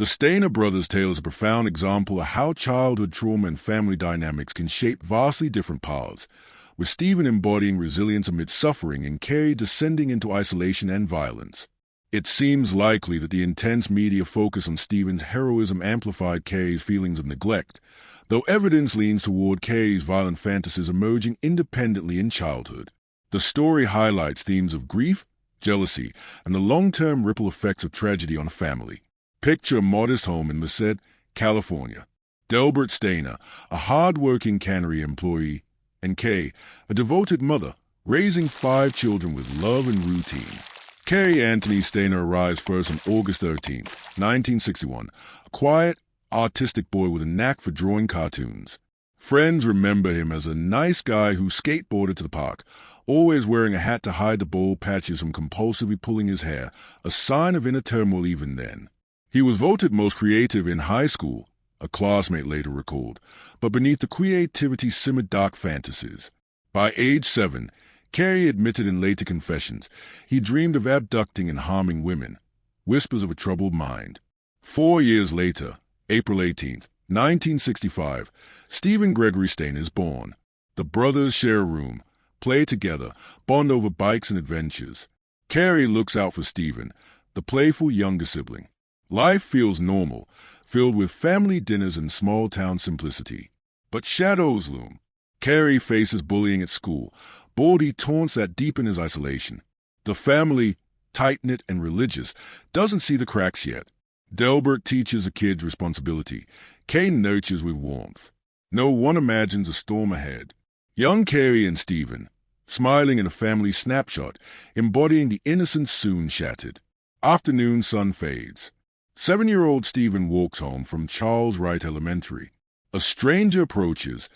The Stayner brothers' tale is a profound example of how childhood trauma and family dynamics can shape vastly different paths, with Stephen embodying resilience amid suffering and Cary descending into isolation and violence. It seems likely that the intense media focus on Stephen's heroism amplified Cary's feelings of neglect, though evidence leans toward Cary's violent fantasies emerging independently in childhood. The story highlights themes of grief, jealousy, and the long-term ripple effects of tragedy on a family. Picture a modest home in Merced, California. Delbert Stayner, a hard-working cannery employee, and Kay, a devoted mother, raising 5 children with love and routine. Cary Anthony Stayner arrives first on August 13, 1961, a quiet, artistic boy with a knack for drawing cartoons. Friends remember him as a nice guy who skateboarded to the park, always wearing a hat to hide the bald patches from compulsively pulling his hair, a sign of inner turmoil even then. He was voted most creative in high school, a classmate later recalled, but beneath the creativity simmered dark fantasies. By age 7, Cary admitted in later confessions he dreamed of abducting and harming women, whispers of a troubled mind. 4 years later, April 18, 1965, Stephen Gregory Stayner is born. The brothers share a room, play together, bond over bikes and adventures. Cary looks out for Stephen, the playful younger sibling. Life feels normal, filled with family dinners and small-town simplicity. But shadows loom. Cary faces bullying at school, baldy taunts that deepen his isolation. The family, tight-knit and religious, doesn't see the cracks yet. Delbert teaches the kids responsibility. Kay nurtures with warmth. No one imagines a storm ahead. Young Cary and Stephen, smiling in a family snapshot, embodying the innocence soon shattered. Afternoon sun fades. 7-year-old Stephen walks home from Charles Wright Elementary. A stranger approaches.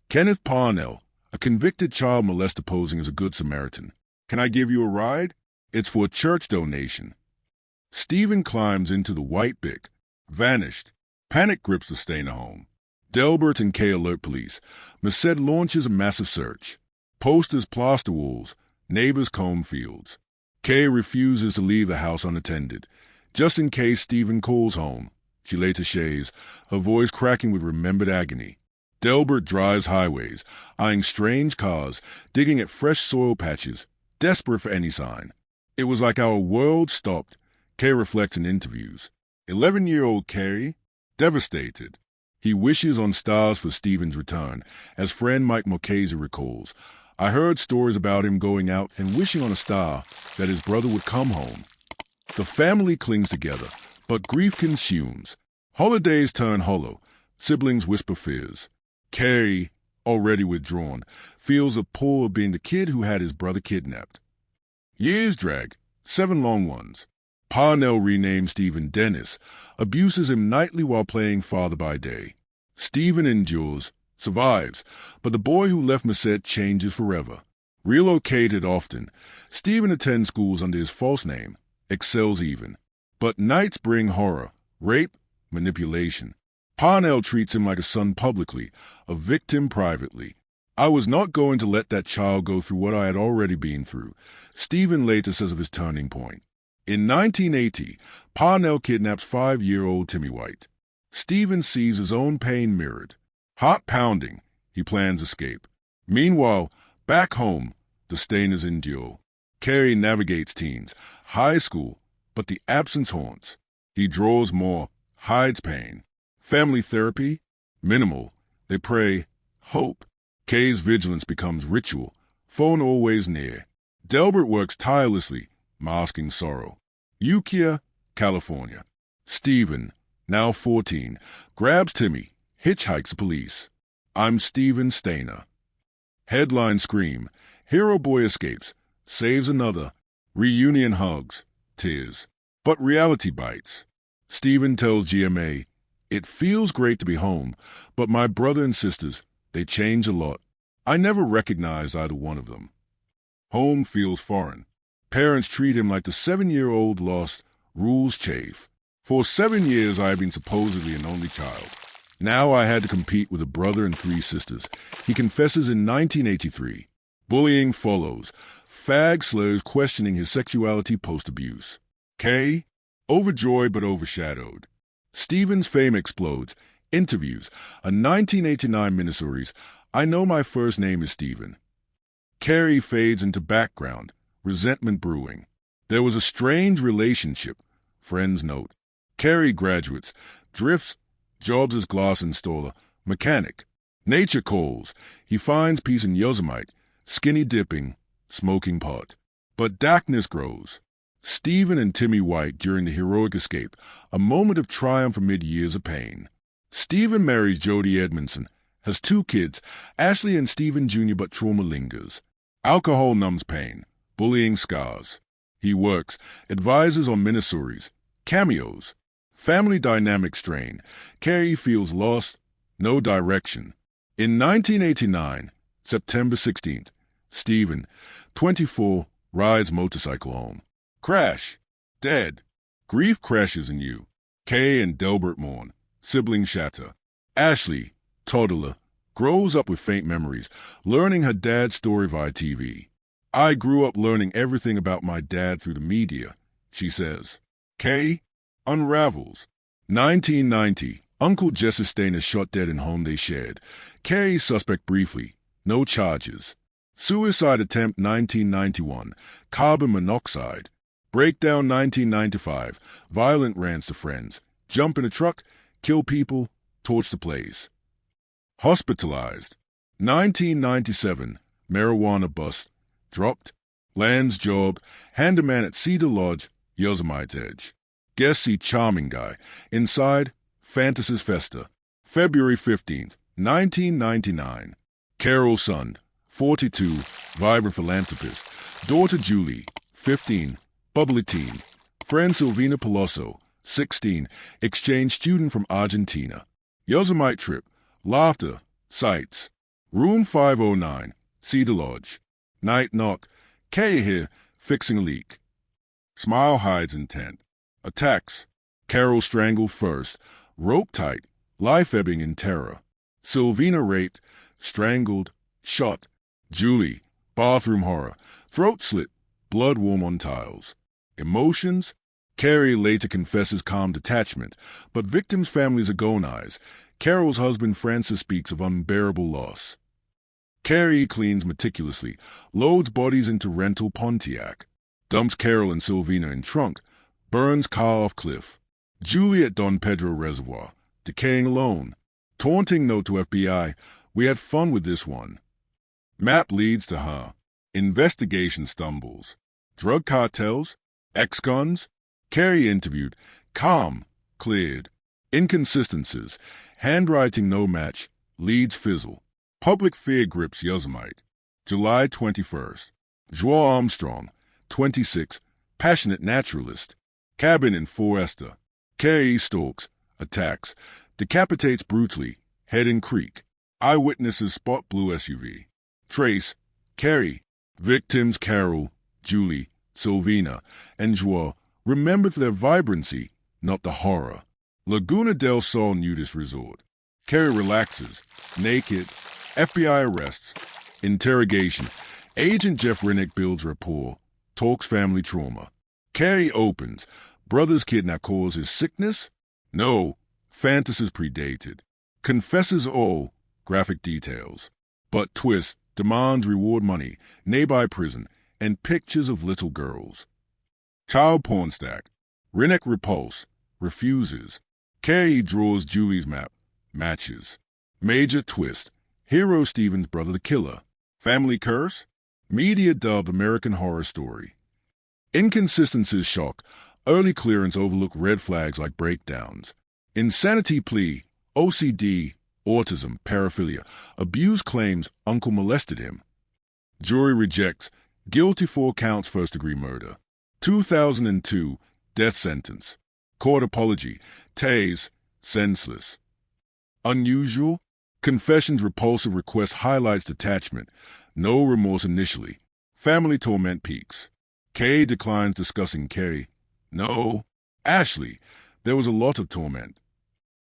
Kenneth Parnell, a convicted child molester posing as a good Samaritan. "Can I give you a ride?" "It's for a church donation." Stephen climbs into the white Bic. Vanished. Panic grips the Stayner home. Delbert and Kay alert police. Merced launches a massive search. Posters plaster walls. Neighbors comb fields. Kay refuses to leave the house unattended. Just in case Stephen calls home, she later shaves, her voice cracking with remembered agony. Delbert drives highways, eyeing strange cars, digging at fresh soil patches, desperate for any sign. "It was like our world stopped," Kay reflects in interviews. 11-year-old Cary, devastated. He wishes on stars for Stephen's return, as friend Mike Marchese recalls. "I heard stories about him going out and wishing on a star that his brother would come home." The family clings together, but grief consumes. Holidays turn hollow. Siblings whisper fears. Cary, already withdrawn, feels the pull of being the kid who had his brother kidnapped. Years drag, 7 long ones. Parnell renames Stephen Dennis, abuses him nightly while playing father by day. Stephen endures, survives, but the boy who left Merced changes forever. Relocated often, Stephen attends schools under his false name, excels even. But nights bring horror, rape, manipulation. Parnell treats him like a son publicly, a victim privately. "I was not going to let that child go through what I had already been through," Stephen later says of his turning point. In 1980, Parnell kidnaps 5-year-old Timmy White. Stephen sees his own pain mirrored. Heart pounding, he plans escape. Meanwhile, back home, the Stayners endure. Cary navigates teens, high school, but the absence haunts. He draws more, hides pain. Family therapy? Minimal. They pray, hope. Kay's vigilance becomes ritual, phone always near. Delbert works tirelessly, masking sorrow. Ukiah, California. Stephen, now 14, grabs Timmy, hitchhikes the police. "I'm Stephen Stayner." Headline scream, hero boy escapes, saves another, reunion hugs, tears. But reality bites. Stephen tells GMA, "It feels great to be home, but my brother and sisters, they change a lot. I never recognized either one of them." Home feels foreign. Parents treat him like the 7-year-old lost, rules chafe. "For 7 years I have been supposedly an only child. Now I had to compete with a brother and 3 sisters," he confesses in 1983. Bullying follows, fag slurs questioning his sexuality post-abuse. Kay, overjoyed but overshadowed. Stephen's fame explodes. Interviews. A 1989 miniseries, I Know My First Name is Stephen. Cary fades into background. Resentment brewing. There was a strange relationship. Friends note. Cary graduates. Drifts. Jobs as glass installer. Mechanic. Nature calls. He finds peace in Yosemite. Skinny dipping. Smoking pot. But darkness grows. Stephen and Timmy White during the heroic escape, a moment of triumph amid years of pain. Stephen marries Jodie Edmondson, has 2 kids, Ashley and Stephen Jr., but trauma lingers. Alcohol numbs pain, bullying scars. He works, advises on miniseries, cameos. Family dynamic strain. Cary feels lost, no direction. In 1989, September 16th, Stephen, 24, rides motorcycle home. Crash. Dead. Grief crashes in you. Kay and Delbert mourn. Siblings shatter. Ashley, toddler, grows up with faint memories, learning her dad's story via TV. I grew up learning everything about my dad through the media, she says. Kay unravels. 1990. Uncle Cary Stayner shot dead in home they shared. Cary suspect briefly. No charges. Suicide attempt 1991. Carbon monoxide. Breakdown 1995. Violent rants to friends. Jump in a truck. Kill people. Torch the place. Hospitalized. 1997. Marijuana bust. Dropped. Lands job. Handyman at Cedar Lodge. Yosemite Edge. Guests see charming guy. Inside. Fantasies festa. February 15th. 1999. Carol's son. 42. Vibrant philanthropist. Daughter Julie. 15. Bubbly teen. Friend Silvina Pelosso, 16, exchange student from Argentina. Yosemite trip. Laughter. Sights. Room 509. Cedar Lodge. Night knock. Kay here, fixing a leak. Smile hides intent. Attacks. Carol strangled first. Rope tight. Life ebbing in terror. Silvina raped. Strangled. Shot. Julie. Bathroom horror. Throat slit. Blood warm on tiles. Emotions. Cary later confesses calm detachment, but victims' families agonize. Carol's husband Francis speaks of unbearable loss. Cary cleans meticulously, loads bodies into rental Pontiac, dumps Carol and Silvina in trunk, burns car off cliff. Julie at Don Pedro Reservoir, decaying alone. Taunting note to FBI, we had fun with this one. Map leads to her. Investigation stumbles. Drug cartels. Ex-cons. Cary interviewed. Calm. Cleared. Inconsistencies. Handwriting no match. Leads fizzle. Public fear grips Yosemite. July 21st. Joao Armstrong, 26, passionate naturalist. Cabin in Foresta. Cary stalks. Attacks. Decapitates brutally. Head in creek. Eyewitnesses spot blue SUV. Trace. Cary. Victims Carol, Julie, Silvina, and Joao remembered their vibrancy, not the horror. Laguna del Sol nudist resort. Cary relaxes. Naked. FBI arrests. Interrogation. Agent Jeff Rennick builds rapport. Talks family trauma. Cary opens. Brother's kidnap causes sickness? No. Fantasies predated. Confesses all. Graphic details. But twist. Demands reward money. Nearby prison. And pictures of little girls. Child porn stack. Rennick repulse. Refuses. Cary draws Julie's map. Matches. Major twist. Hero Stephen's brother the killer. Family curse? Media dubbed American Horror Story. Inconsistencies shock. Early clearance overlook red flags like breakdowns. Insanity plea. OCD. Autism. Paraphilia. Abuse claims uncle molested him. Jury rejects. Guilty 4 counts first-degree murder. 2002. Death sentence. Court apology. Tase. Senseless. Unusual. Confessions repulsive request highlights detachment. No remorse initially. Family torment peaks. Kay declines discussing Cary. No. Ashley. There was a lot of torment.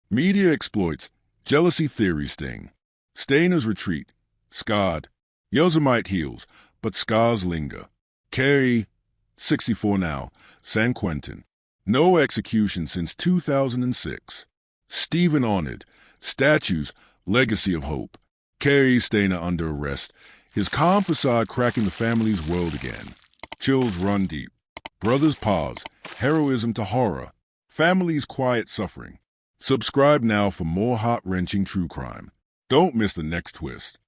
Media exploits. Jealousy theory sting. Stayner's retreat. Scarred. Yosemite heals, but scars linger. Cary, 64 now, San Quentin. No execution since 2006. Stephen honored. Statues, legacy of hope. Cary Stayner under arrest. His calm facade cracking the family's world again. Chills run deep. Brothers pause. Heroism to horror. Family's quiet suffering. Subscribe now for more heart-wrenching true crime. Don't miss the next twist.